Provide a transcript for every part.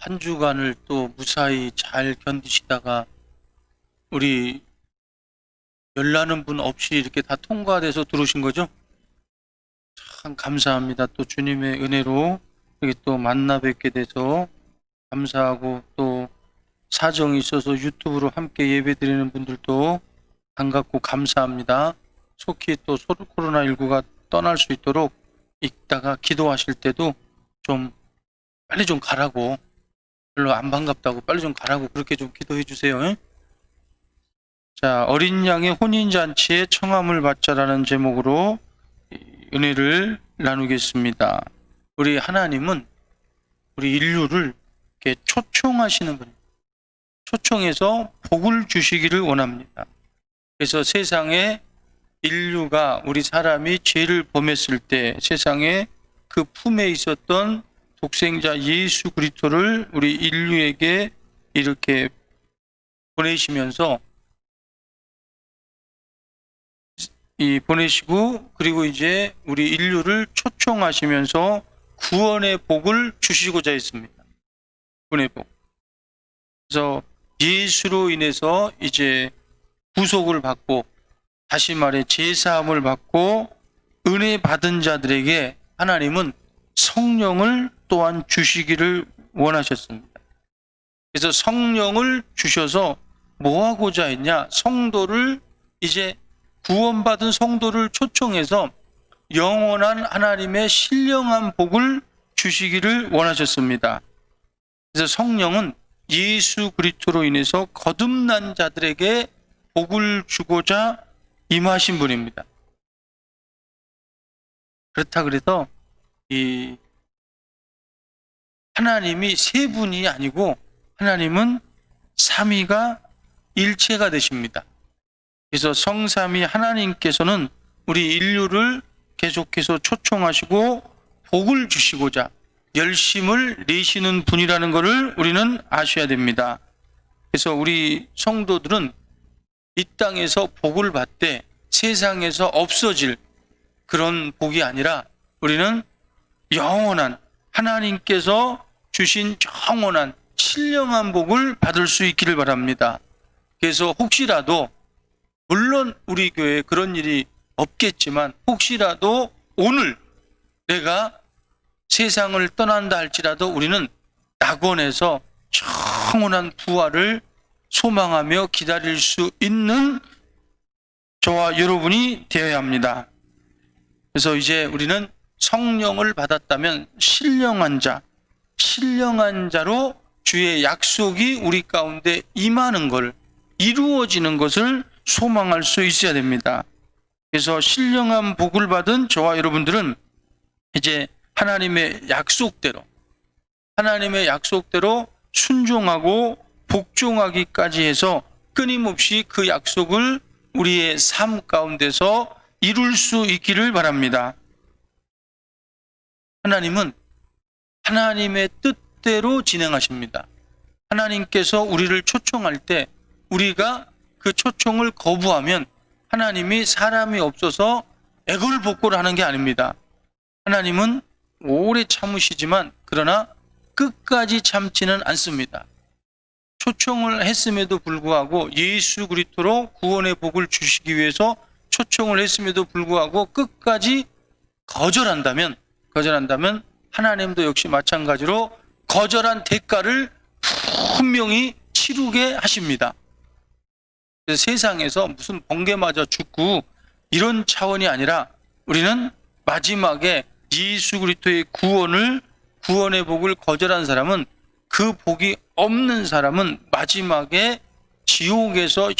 한 주간을 또 무사히 잘 견디시다가 우리 열나는 분 없이 이렇게 다 통과돼서 들어오신 거죠? 참 감사합니다. 또 주님의 은혜로 이렇게 또 만나 뵙게 돼서 감사하고, 또 사정이 있어서 유튜브로 함께 예배 드리는 분들도 반갑고 감사합니다. 속히 또 코로나19가 떠날 수 있도록 이따가 기도하실 때도 좀 빨리 좀 가라고, 별로 안 반갑다고 빨리 좀 가라고 그렇게 좀 기도해 주세요. 자, 어린 양의 혼인잔치에 청함을 받자라는 제목으로 은혜를 나누겠습니다. 우리 하나님은 우리 인류를 이렇게 초청하시는 분입니다. 초청해서 복을 주시기를 원합니다. 그래서 세상에 인류가, 우리 사람이 죄를 범했을 때 세상에 그 품에 있었던 독생자 예수 그리스도를 우리 인류에게 이렇게 보내시면서 보내시고, 그리고 이제 우리 인류를 초청하시면서 구원의 복을 주시고자 했습니다. 구원의 복. 그래서 예수로 인해서 이제 구속을 받고, 다시 말해 제사함을 받고 은혜 받은 자들에게 하나님은 성령을 또한 주시기를 원하셨습니다. 그래서 성령을 주셔서 뭐 하고자 했냐? 성도를, 이제 구원받은 성도를 초청해서 영원한 하나님의 신령한 복을 주시기를 원하셨습니다. 그래서 성령은 예수 그리스도로 인해서 거듭난 자들에게 복을 주고자 임하신 분입니다. 그렇다 그래서 이 하나님이 세 분이 아니고 하나님은 삼위가 일체가 되십니다. 그래서 성삼위 하나님께서는 우리 인류를 계속해서 초청하시고 복을 주시고자 열심을 내시는 분이라는 것을 우리는 아셔야 됩니다. 그래서 우리 성도들은 이 땅에서 복을 받되 세상에서 없어질 그런 복이 아니라 우리는 영원한, 하나님께서 주신 영원한 신령한 복을 받을 수 있기를 바랍니다. 그래서 혹시라도, 물론 우리 교회에 그런 일이 없겠지만 혹시라도 오늘 내가 세상을 떠난다 할지라도 우리는 낙원에서 영원한 부활을 소망하며 기다릴 수 있는 저와 여러분이 되어야 합니다. 그래서 이제 우리는 성령을 받았다면 신령한 자로 주의 약속이 우리 가운데 임하는 걸, 이루어지는 것을 소망할 수 있어야 됩니다. 그래서 신령한 복을 받은 저와 여러분들은 이제 하나님의 약속대로 순종하고 복종하기까지 해서 끊임없이 그 약속을 우리의 삶 가운데서 이룰 수 있기를 바랍니다. 하나님은 하나님의 뜻대로 진행하십니다. 하나님께서 우리를 초청할 때 우리가 그 초청을 거부하면 하나님이 사람이 없어서 애걸복걸 하는 게 아닙니다. 하나님은 오래 참으시지만 그러나 끝까지 참지는 않습니다. 초청을 했음에도 불구하고, 예수 그리스도로 구원의 복을 주시기 위해서 초청을 했음에도 불구하고 끝까지 거절한다면 하나님도 역시 마찬가지로 거절한 대가를 분명히 치르게 하십니다. 그래서 세상에서 무슨 번개 맞아 죽고 이런 차원이 아니라 우리는 마지막에 예수 그리스도의 구원의 복을 거절한 사람은, 그 복이 없는 사람은 마지막에 지옥에서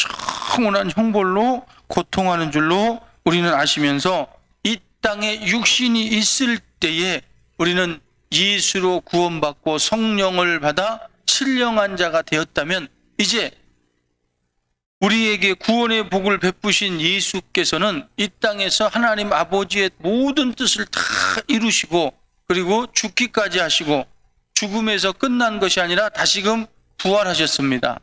영원한 형벌로 고통하는 줄로 우리는 아시면서, 이 땅에 육신이 있을 때에 우리는 예수로 구원받고 성령을 받아 신령한 자가 되었다면, 이제 우리에게 구원의 복을 베푸신 예수께서는 이 땅에서 하나님 아버지의 모든 뜻을 다 이루시고, 그리고 죽기까지 하시고, 죽음에서 끝난 것이 아니라 다시금 부활하셨습니다.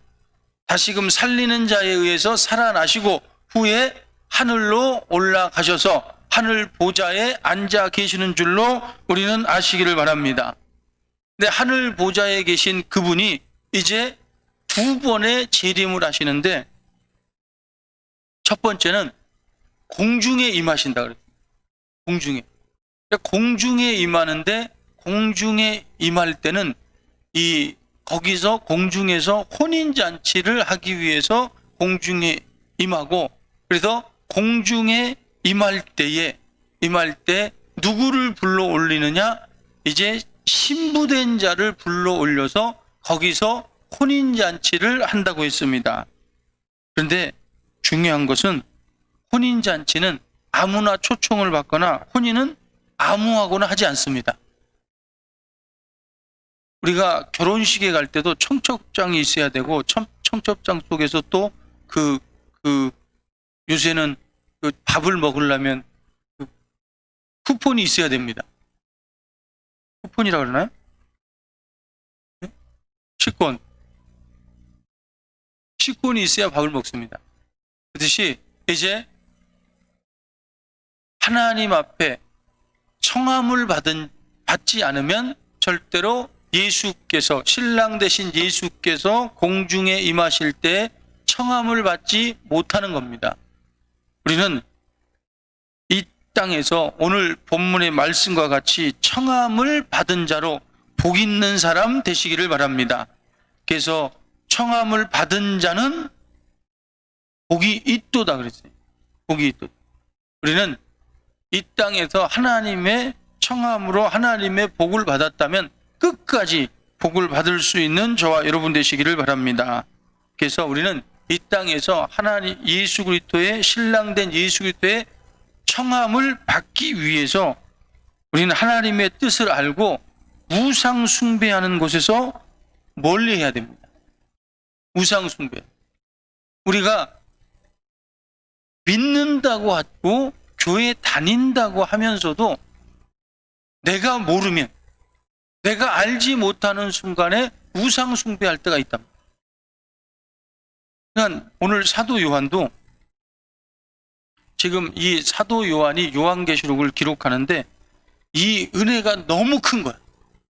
다시금 살리는 자에 의해서 살아나시고 후에 하늘로 올라가셔서 하늘 보좌에 앉아 계시는 줄로 우리는 아시기를 바랍니다. 근데 하늘 보좌에 계신 그분이 이제 두 번의 재림을 하시는데, 첫 번째는 공중에 임하신다 그랬어요. 공중에. 공중에 임하는데, 공중에 임할 때는 거기서 공중에서 혼인잔치를 하기 위해서 공중에 임하고, 그래서 공중에 임할 때 누구를 불러 올리느냐? 이제 신부된 자를 불러 올려서 거기서 혼인잔치를 한다고 했습니다. 그런데 중요한 것은 혼인잔치는 아무나 초청을 받거나 혼인은 아무하고나 하지 않습니다. 우리가 결혼식에 갈 때도 청첩장이 있어야 되고, 청첩장 속에서 또 요새는 그 밥을 먹으려면 그 쿠폰이 있어야 됩니다. 쿠폰이라고 그러나요? 식권이 있어야 밥을 먹습니다. 그렇듯이 이제 하나님 앞에 청함을 받지 않으면 절대로 예수께서, 신랑 되신 예수께서 공중에 임하실 때 청함을 받지 못하는 겁니다. 우리는 이 땅에서 오늘 본문의 말씀과 같이 청함을 받은 자로 복 있는 사람 되시기를 바랍니다. 그래서 청함을 받은 자는 복이 있도다 그랬어요. 복이 있도다. 우리는 이 땅에서 하나님의 청함으로 하나님의 복을 받았다면 끝까지 복을 받을 수 있는 저와 여러분 되시기를 바랍니다. 그래서 우리는 이 땅에서 하나님 예수 그리스도의 신랑된 예수 그리스도의 청함을 받기 위해서 우리는 하나님의 뜻을 알고 우상 숭배하는 곳에서 멀리 해야 됩니다. 우상 숭배. 우리가 믿는다고 하고 교회 다닌다고 하면서도 내가 모르면, 내가 알지 못하는 순간에 우상 숭배할 때가 있다. 그러니까 오늘 사도 요한도, 지금 이 사도 요한이 요한계시록을 기록하는데 이 은혜가 너무 큰 거야.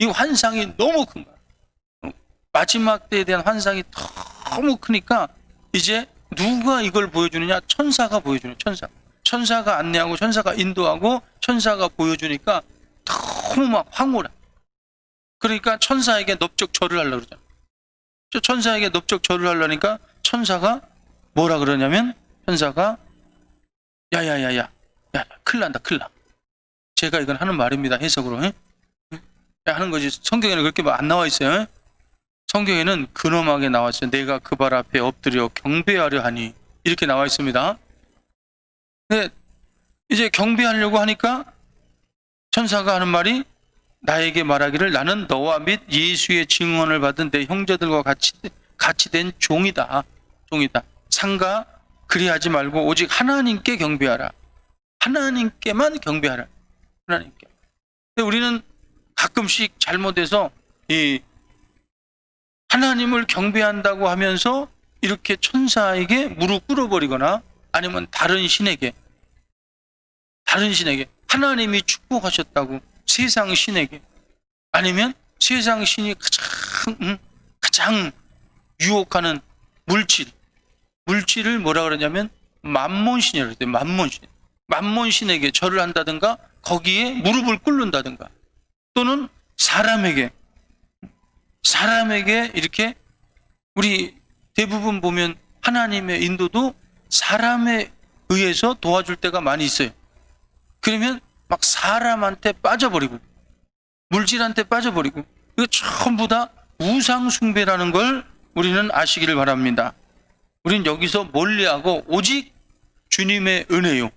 이 환상이 너무 큰 거야. 마지막 때에 대한 환상이 너무 크니까 이제 누가 이걸 보여주느냐? 천사가 보여주는, 천사가 안내하고 천사가 인도하고 천사가 보여주니까 너무 막 황홀해. 그러니까 천사에게 넙적 절을 하려고 그러잖아. 천사에게 넙적 절을 하려니까 천사가 뭐라 그러냐면, 천사가 야야야야, 큰일 난다, 큰일 나. 제가 이건 하는 말입니다, 해석으로. 하는 거지. 성경에는 그렇게 안 나와 있어요. 성경에는 근엄하게 나왔어요. 내가 그 발 앞에 엎드려 경배하려 하니, 이렇게 나와 있습니다. 근데 이제 경배하려고 하니까 천사가 하는 말이, 나에게 말하기를 나는 너와 및 예수의 증언을 받은 내 형제들과 같이 된 종이다. 상가 그리하지 말고 오직 하나님께 경배하라. 하나님께만 경배하라. 하나님께. 근데 우리는 가끔씩 잘못해서 이 하나님을 경배한다고 하면서 이렇게 천사에게 무릎 꿇어버리거나, 아니면 다른 신에게 하나님이 축복하셨다고 세상 신에게, 아니면 세상 신이 가장 유혹하는 물질을 뭐라 그러냐면 만몬신이라고 해요. 만몬신에게 절을 한다든가, 거기에 무릎을 꿇는다든가, 또는 사람에게 이렇게, 우리 대부분 보면 하나님의 인도도 사람에 의해서 도와줄 때가 많이 있어요. 그러면 막 사람한테 빠져버리고, 물질한테 빠져버리고, 이거 전부 다 우상 숭배라는 걸 우리는 아시기를 바랍니다. 우리는 여기서 멀리하고 오직 주님의 은혜요,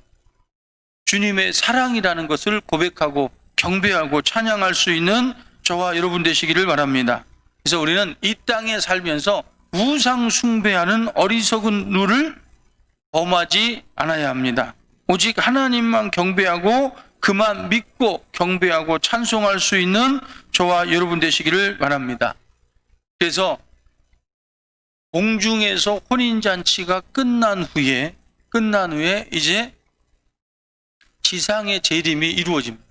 주님의 사랑이라는 것을 고백하고 경배하고 찬양할 수 있는 저와 여러분 되시기를 바랍니다. 그래서 우리는 이 땅에 살면서 우상 숭배하는 어리석은 누를 범하지 않아야 합니다. 오직 하나님만 경배하고 그만 믿고 경배하고 찬송할 수 있는 저와 여러분 되시기를 바랍니다. 그래서 공중에서 혼인잔치가 끝난 후에 이제 지상의 재림이 이루어집니다.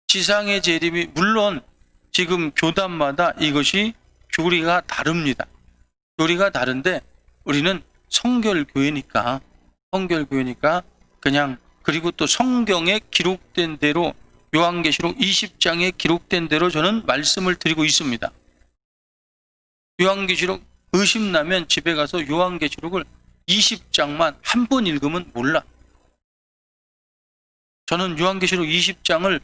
지상의 재림이, 물론 지금 교단마다 이것이 교리가 다릅니다. 교리가 다른데 우리는 성결교회니까 그냥, 그리고 또 성경에 기록된 대로 요한계시록 20장에 기록된 대로 저는 말씀을 드리고 있습니다. 요한계시록 의심나면 집에 가서 요한계시록을 20장만 한 번 읽으면 몰라. 저는 요한계시록 20장을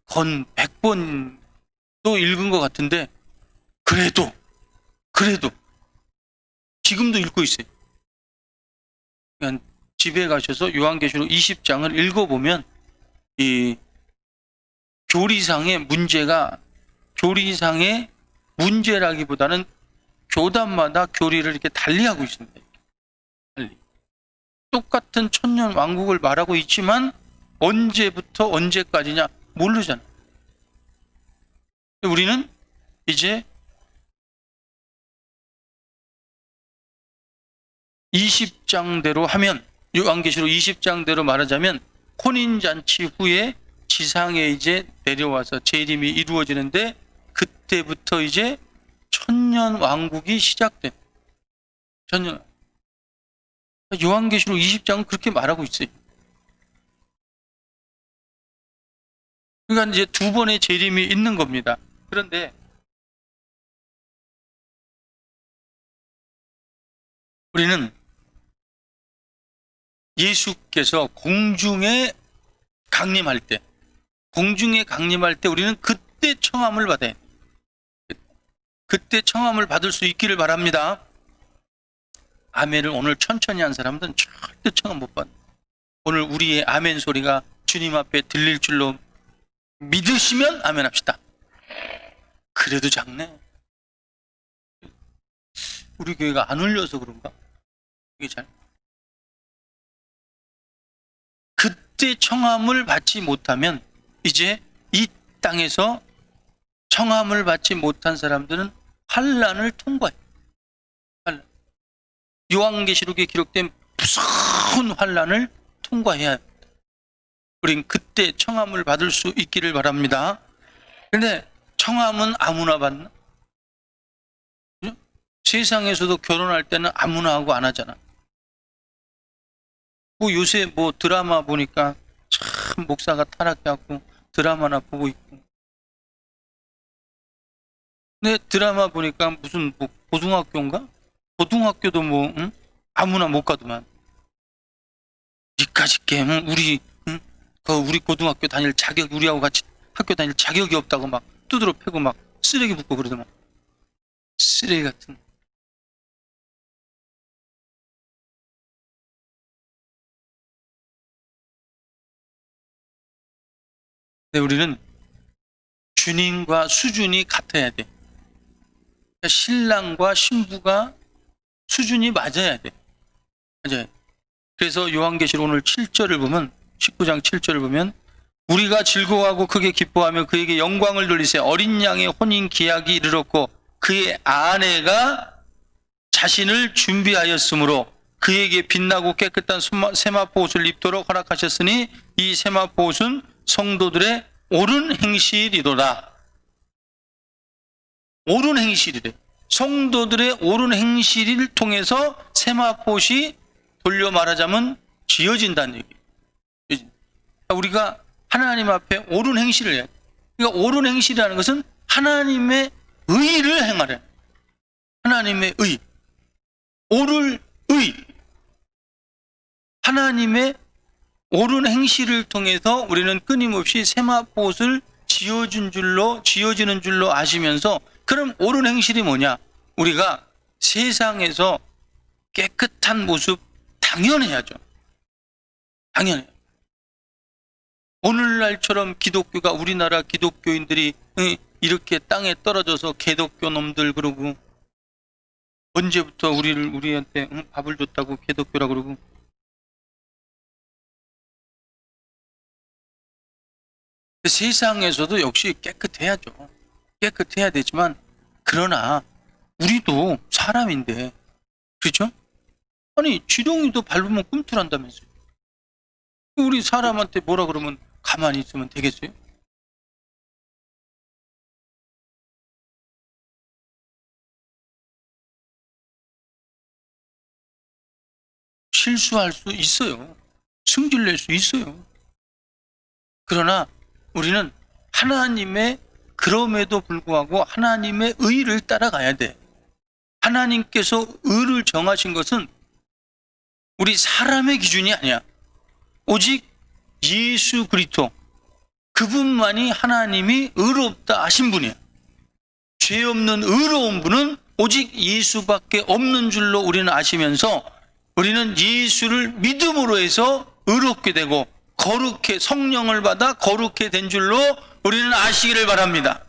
건 100번도 읽은 것 같은데 그래도 지금도 읽고 있어요. 그냥 집에 가셔서 요한계시록 20장을 읽어보면 이 교리상의 문제라기보다는 교단마다 교리를 이렇게 달리하고 있습니다. 달리. 똑같은 천년 왕국을 말하고 있지만 언제부터 언제까지냐 모르잖아. 우리는 이제 20장대로 하면, 요한계시록 20장대로 말하자면 혼인잔치 후에 지상에 이제 내려와서 재림이 이루어지는데 그때부터 이제 천년 왕국이 시작돼. 요한계시록 20장은 그렇게 말하고 있어요. 그러니까 이제 두 번의 재림이 있는 겁니다. 그런데 우리는 예수께서 공중에 강림할 때 우리는 그때 청함을 받아야 돼요. 그때 청함을 받을 수 있기를 바랍니다. 아멘을 오늘 천천히 한 사람들은 절대 청함 못 받아요. 오늘 우리의 아멘 소리가 주님 앞에 들릴 줄로 믿으시면 아멘 합시다. 그래도 작네. 우리 교회가 안 울려서 그런가? 이게 잘. 그때 청함을 받지 못하면 이제 이 땅에서 청함을 받지 못한 사람들은 환난을 통과해요. 환난. 요한계시록에 기록된 무서운 환난을 통과해야 합니다. 우린 그때 청함을 받을 수 있기를 바랍니다. 그런데 청함은 아무나 받나? 세상에서도 결혼할 때는 아무나 하고 안 하잖아. 뭐 요새 뭐 드라마 보니까 참 목사가 타락해갖고 드라마나 보고 있고. 근데 드라마 보니까 무슨 뭐 고등학교인가? 고등학교도 뭐 아무나 못 가더만. 니까짓 게 우리 우리 고등학교 다닐 자격, 우리하고 같이 학교 다닐 자격이 없다고 막 두드러 패고 막 쓰레기 붓고 그러더만. 쓰레기 같은. 근데 우리는 주님과 수준이 같아야 돼. 그러니까 신랑과 신부가 수준이 맞아야 돼. 맞아요. 그래서 요한계시록 오늘 7절을 보면, 19장 7절을 보면, 우리가 즐거워하고 크게 기뻐하며 그에게 영광을 돌리세. 어린 양의 혼인 기약이 이르렀고 그의 아내가 자신을 준비하였으므로 그에게 빛나고 깨끗한 세마포 옷을 입도록 허락하셨으니 이 세마포 옷은 성도들의 옳은 행실이로다. 옳은 행실이래. 성도들의 옳은 행실을 통해서 세마포옷이 돌려 말하자면 지어진다는 얘기예요. 우리가 하나님 앞에 옳은 행실을 해야 돼. 그러니까 옳은 행실이라는 것은 하나님의 의를 행하래. 하나님의 의. 옳을 의. 하나님의 옳은 행실을 통해서 우리는 끊임없이 세마포옷을 지어지는 줄로 아시면서, 그럼 옳은 행실이 뭐냐? 우리가 세상에서 깨끗한 모습 당연해야죠. 당연해요. 오늘날처럼 기독교가, 우리나라 기독교인들이 이렇게 땅에 떨어져서 개독교 놈들 그러고, 언제부터 우리한테 밥을 줬다고 개독교라 그러고. 세상에서도 역시 깨끗해야죠. 깨끗해야 되지만, 그러나 우리도 사람인데, 그렇죠? 아니 지렁이도 밟으면 꿈틀한다면서요. 우리 사람한테 뭐라 그러면 가만히 있으면 되겠어요? 실수할 수 있어요. 승질낼 수 있어요. 그러나 우리는 하나님의, 그럼에도 불구하고 하나님의 의를 따라가야 돼. 하나님께서 의를 정하신 것은 우리 사람의 기준이 아니야. 오직 예수 그리스도, 그분만이 하나님이 의롭다 하신 분이에요. 죄 없는 의로운 분은 오직 예수밖에 없는 줄로 우리는 아시면서 우리는 예수를 믿음으로 해서 의롭게 되고 거룩해, 성령을 받아 거룩해 된 줄로 우리는 아시기를 바랍니다.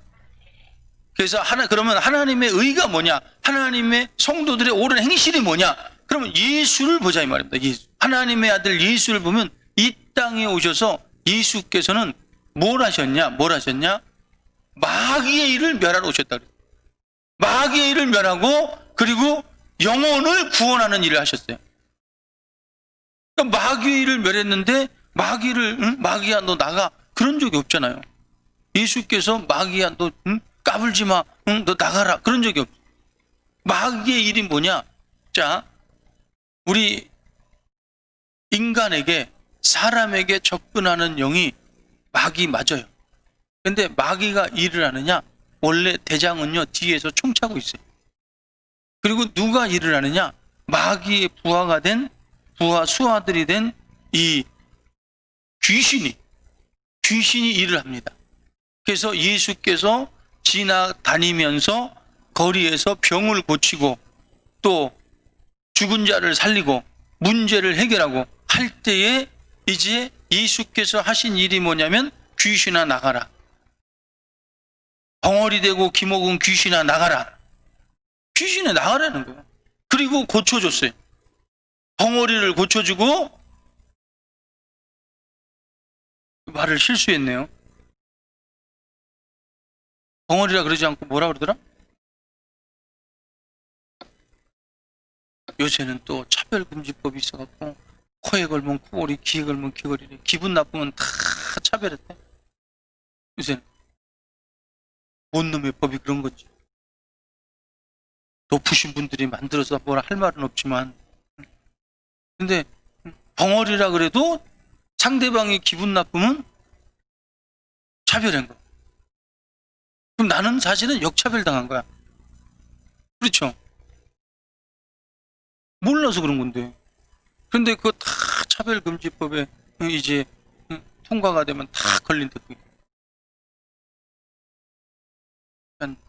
그래서 그러면 하나님의 의가 뭐냐? 하나님의 성도들의 옳은 행실이 뭐냐? 그러면 예수를 보자 이 말입니다. 예수. 하나님의 아들 예수를 보면 이 땅에 오셔서 예수께서는 뭘 하셨냐? 마귀의 일을 멸하러 오셨다. 마귀의 일을 멸하고 그리고 영혼을 구원하는 일을 하셨어요. 그러니까 마귀의 일을 멸했는데 마귀야 너 나가, 그런 적이 없잖아요. 예수께서 마귀야 너 까불지 마, 너 나가라, 그런 적이 없어요. 마귀의 일이 뭐냐? 자, 우리 인간에게, 사람에게 접근하는 영이 마귀 맞아요. 근데 마귀가 일을 하느냐? 원래 대장은요 뒤에서 총 차고 있어요. 그리고 누가 일을 하느냐? 마귀의 부하 수하들이 된 이 귀신이 일을 합니다. 그래서 예수께서 지나다니면서 거리에서 병을 고치고 또 죽은 자를 살리고 문제를 해결하고 할 때에 이제 예수께서 하신 일이 뭐냐면 귀신아 나가라. 벙어리 되고 기목은 귀신아 나가라. 귀신이 나가라는 거예요. 그리고 고쳐줬어요. 벙어리를 고쳐주고, 말을 실수했네요. 벙어리라 그러지 않고 뭐라 그러더라? 요새는 또 차별금지법이 있어갖고 코에 걸면 코걸이, 귀에 걸면 귀걸이래. 기분 나쁘면 다 차별했대. 요새는 뭔 놈의 법이 그런 거지. 높으신 분들이 만들어서 뭐라 할 말은 없지만, 근데 벙어리라 그래도 상대방이 기분 나쁘면 차별한 거. 그럼 나는 사실은 역차별당한 거야. 그렇죠? 몰라서 그런 건데. 근데 그거 다 차별금지법에 이제 통과가 되면 다 걸린다. 그러니까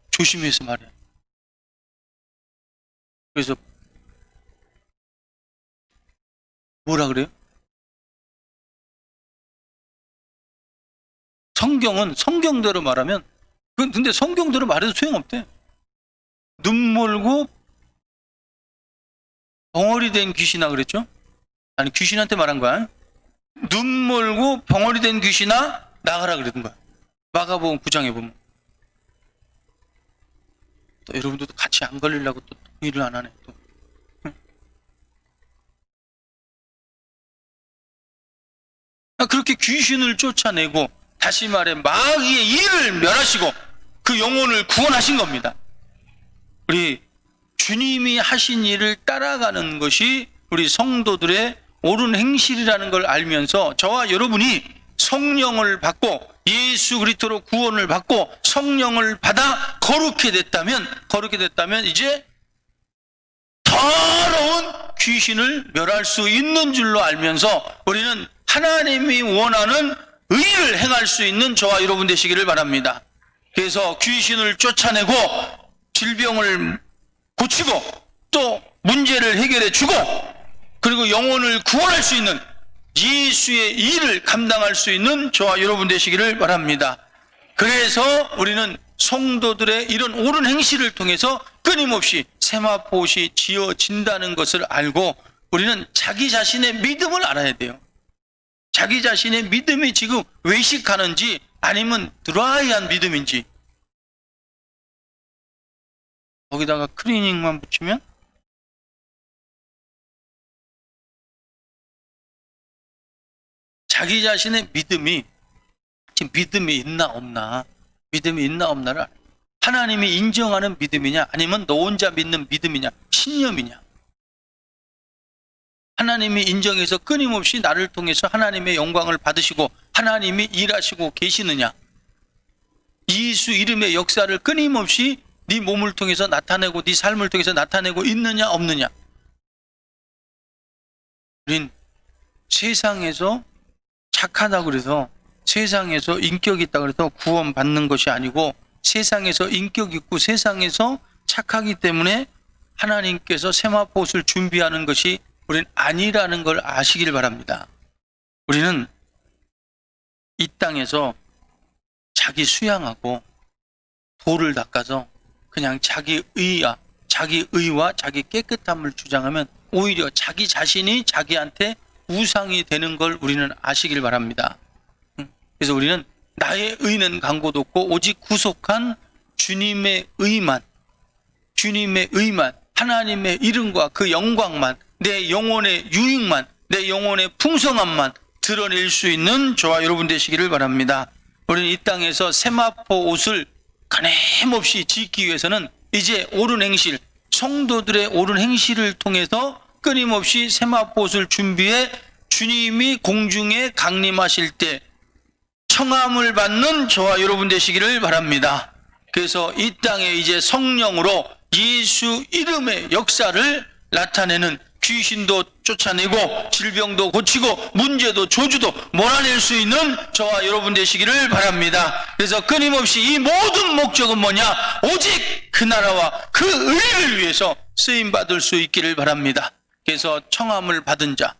조심해서 말이야. 그래서 뭐라 그래요? 성경은 성경대로 말하면, 근데 성경대로 말해도 소용없대. 눈 멀고 벙어리 된 귀신아 그랬죠? 아니, 귀신한테 말한 거야. 눈 멀고 벙어리 된 귀신아 나가라 그랬던 거야. 마가복음 9장에 보면. 또 여러분들도 같이 안 걸리려고 또 동의를 안 하네. 또. 그렇게 귀신을 쫓아내고, 다시 말해 마귀의 일을 멸하시고 그 영혼을 구원하신 겁니다. 우리 주님이 하신 일을 따라가는 것이 우리 성도들의 옳은 행실이라는 걸 알면서 저와 여러분이 성령을 받고 예수 그리스도로 구원을 받고 성령을 받아 거룩해 됐다면 이제 더러운 귀신을 멸할 수 있는 줄로 알면서 우리는 하나님이 원하는 의를 행할 수 있는 저와 여러분 되시기를 바랍니다. 그래서 귀신을 쫓아내고 질병을 고치고 또 문제를 해결해 주고 그리고 영혼을 구원할 수 있는 예수의 일을 감당할 수 있는 저와 여러분 되시기를 바랍니다. 그래서 우리는 성도들의 이런 옳은 행실을 통해서 끊임없이 세마포시 지어진다는 것을 알고 우리는 자기 자신의 믿음을 알아야 돼요. 자기 자신의 믿음이 지금 외식하는지 아니면 드라이한 믿음인지. 거기다가 클리닝만 붙이면 자기 자신의 믿음이 지금 믿음이 있나 없나를 하나님이 인정하는 믿음이냐 아니면 너 혼자 믿는 믿음이냐 신념이냐. 하나님이 인정해서 끊임없이 나를 통해서 하나님의 영광을 받으시고 하나님이 일하시고 계시느냐? 예수 이름의 역사를 끊임없이 네 몸을 통해서 나타내고 네 삶을 통해서 나타내고 있느냐 없느냐? 우린 세상에서 착하다고 그래서 세상에서 인격이 있다고 해서 구원받는 것이 아니고 세상에서 인격 있고 세상에서 착하기 때문에 하나님께서 세마포옷을 준비하는 것이 우리는 아니라는 걸 아시길 바랍니다. 우리는 이 땅에서 자기 수양하고 도를 닦아서 그냥 자기 의와 자기 깨끗함을 주장하면 오히려 자기 자신이 자기한테 우상이 되는 걸 우리는 아시길 바랍니다. 그래서 우리는 나의 의는 강고도 없고 오직 구속한 주님의 의만 하나님의 이름과 그 영광만 내 영혼의 유익만 내 영혼의 풍성함만 드러낼 수 있는 저와 여러분 되시기를 바랍니다. 우리는 이 땅에서 세마포 옷을 가늠없이 지키기 위해서는 이제 옳은 행실, 성도들의 옳은 행실을 통해서 끊임없이 세마포 옷을 준비해 주님이 공중에 강림하실 때 청함을 받는 저와 여러분 되시기를 바랍니다. 그래서 이 땅에 이제 성령으로 예수 이름의 역사를 나타내는 귀신도 쫓아내고 질병도 고치고 문제도 저주도 몰아낼 수 있는 저와 여러분 되시기를 바랍니다. 그래서 끊임없이 이 모든 목적은 뭐냐? 오직 그 나라와 그 의를 위해서 쓰임받을 수 있기를 바랍니다. 그래서 청함을 받은 자,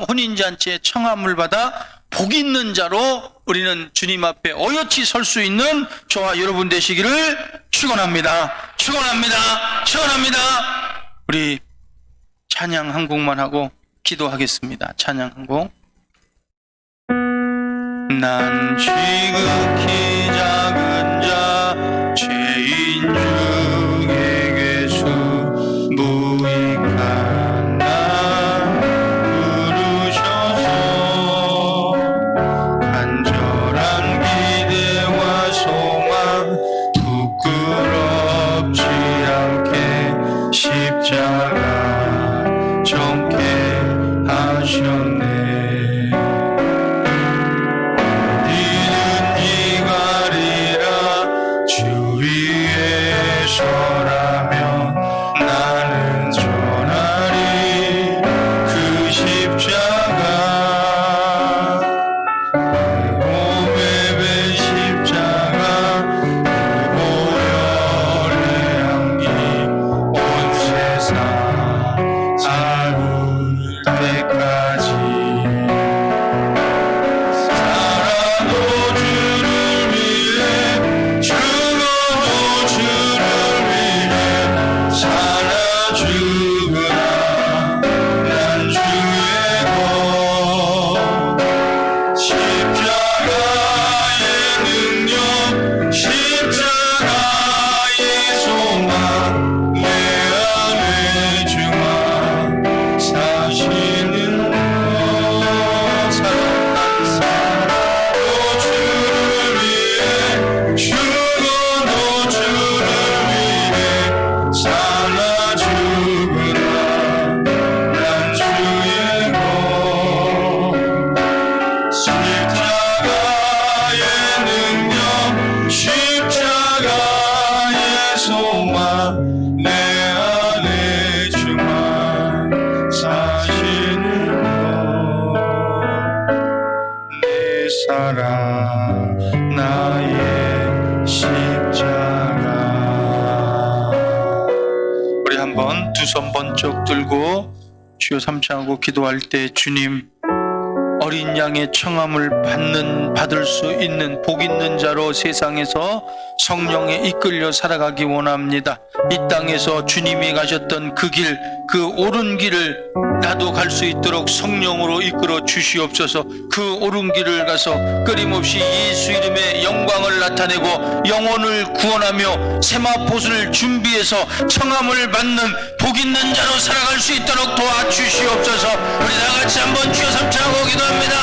혼인잔치에 청함을 받아 복 있는 자로 우리는 주님 앞에 어여치 설 수 있는 저와 여러분 되시기를 축원합니다. 우리 찬양 한 곡만 하고 기도하겠습니다. 찬양 한 곡. 난 지극히 작은 자 죄인 중에 괴수 무익한 나 부르셔서 간절한 기대와 소망 부끄럽지 않게 십자가 정케 하셨네. 어디든지 가리라 주 위에 서라면 나는 전하리 그 십자가 내 몸에 밴 십자가 내 보혈의 향기 온 세상 살울 때까지 살아도 주를 위해 죽어도 주를 위해 살아 죽으라 난 주의 것 십자가의 능력 십자가의 소망 내 안에 주만 사시는 것 살아도 주를 위해 죽어도 주를 위해 살아 죽으라 난 주의 것 십자가의 능력 십자가의 소망 내 안에 주만 사시는 것내 사랑 나의 십자가. 우리 한번 두 손 번쩍 들고 주여 삼창하고 기도할 때 주님 어린 양의 청함을 받을 수 있는 복 있는 자로 세상에서 성령에 이끌려 살아가기 원합니다. 이 땅에서 주님이 가셨던 그 길, 그 옳은 길을 나도 갈 수 있도록 성령으로 이끌어 주시옵소서. 그 옳은 길을 가서 끊임없이 예수 이름의 영광을 나타내고 영혼을 구원하며 세마포옷을 준비해서 청함을 받는 복 있는 자로 살아갈 수 있도록 도와주시옵소서. 우리 다 같이 한번 주여 삼창하고 기도합니다.